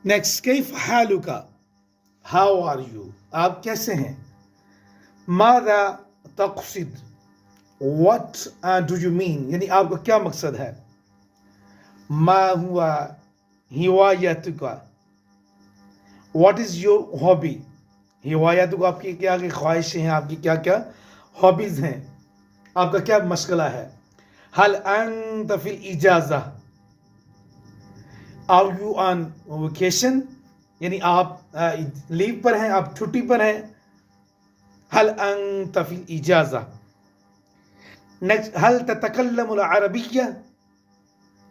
Next کیف حالک، how are you, آپ کیسے ہیں. ماذا تقصد، what do you mean، یعنی آپ کا کیا مقصد ہے. ما ہوا ہوايتک، what is your hobby، ہوايتک آپ کی کیا خواہشیں ہیں، آپ کی کیا کیا ہابیز ہیں، آپ کا کیا مشغلہ ہے. هل انت فی الاجازہ، are you on vacation، یعنی آپ لیو پر ہیں، آپ چھٹی پر ہیں. هل انت فی الاجازہ. نیکسٹ هل تتکلم العربیہ،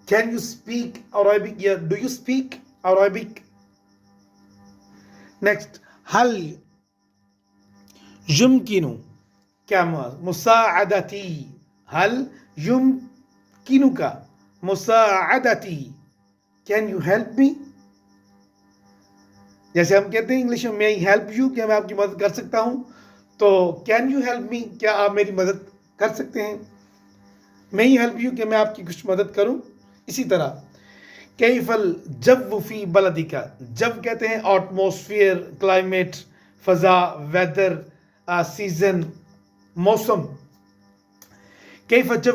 can you speak Arabic، یا do you speak Arabic. Next هل يمكن، کیا مساعدتی، هل يمكنك مساعدتی، can you help me. جیسے ہم کہتے ہیں انگلش میں may I help you، کیا میں آپ کی مدد کر سکتا ہوں، تو can you help me، کیا آپ میری مدد کر سکتے ہیں. may I help you، کہ میں آپ کی کچھ مدد کروں. اسی طرح کیف الجو فی بلدک، جب کہتے ہیں ایٹماسفیئر، کلائمیٹ، فضا، ویدر، سیزن، موسم. کیف الجو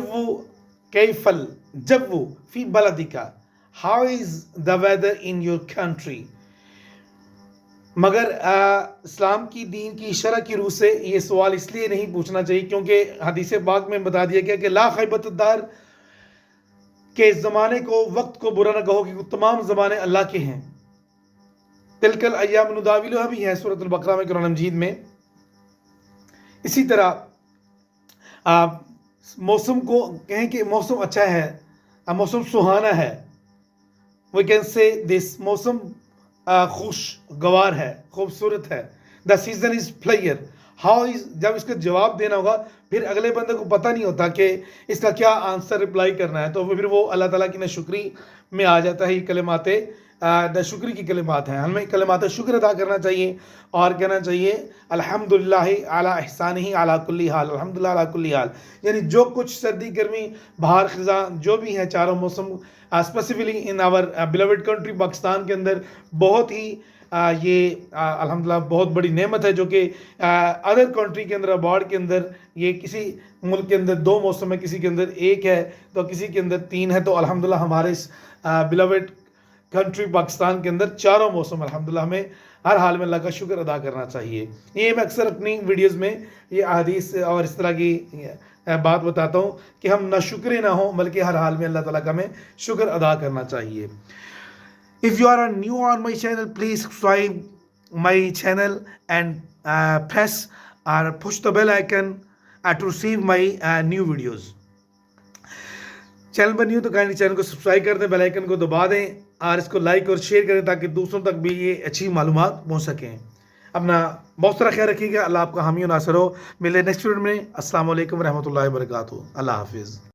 فی بلدک، how is the weather in your country. مگر اسلام کی دین کی شرع کی روح سے یہ سوال اس لیے نہیں پوچھنا چاہیے کیونکہ حدیث پاک میں بتا دیا گیا کہ لا خیبت الدار، کہ زمانے کو، وقت کو برا نہ کہو کہ تمام زمانے اللہ کے ہیں. تلک الایام نداولها بھی ہے سورۃ البقرہ میں، قرآن مجید میں. اسی طرح موسم کو کہیں کہ موسم اچھا ہے، موسم سہانا ہے. we can say this موسم خوشگوار ہے، خوبصورت ہے. The season is player, how is, جب اس کا جواب دینا ہوگا پھر اگلے بندے کو پتہ نہیں ہوتا کہ اس کا کیا آنسر رپلائی کرنا ہے، تو پھر وہ اللہ تعالیٰ کی ناشکری میں آ جاتا ہے. یہ کلمات ناشکری کی کلمات ہیں. ہمیں کلمات شکر ادا کرنا چاہیے اور کہنا چاہیے الحمدللہ علی احسانہ علی کل حال، الحمدللہ علی کل حال. یعنی جو کچھ سردی، گرمی، بہار، خزاں جو بھی ہیں چاروں موسم، اسپیسیفلی ان آور بیلوڈ کنٹری پاکستان کے اندر بہت ہی یہ الحمدللہ بہت بڑی نعمت ہے، جو کہ ادر کنٹری کے اندر، ابراڈ کے اندر، یہ کسی ملک کے اندر 2 موسم ہے، کسی کے اندر 1 ہے تو کسی کے اندر 3 ہے. تو الحمدللہ ہمارے اس بیلوڈ کنٹری پاکستان کے اندر 4 موسم الحمدللہ ہمیں ہر حال میں اللہ کا شکر ادا کرنا چاہیے. یہ میں اکثر اپنی ویڈیوز میں یہ احادیث اور اس طرح کی بات بتاتا ہوں کہ ہم نہ شکرے نہ ہوں بلکہ ہر حال میں اللہ تعالیٰ کا ہمیں شکر ادا کرنا چاہیے. If you are new on my channel, please subscribe my channel and press or push the bell icon to receive my new videos. Channel per new تو کائنڈلی چینل کو سبسکرائب کر دیں، بیل آئیکن کو دبا دیں اور اس کو like اور شیئر کریں تاکہ دوسروں تک بھی یہ اچھی معلومات پہنچ سکیں. اپنا بہت سارا خیال رکھیے گا. اللہ آپ کا حامی و ناصر ہو. ملے نیکسٹ ویڈیو میں. السلام علیکم ورحمۃ اللہ وبرکاتہ. اللہ حافظ.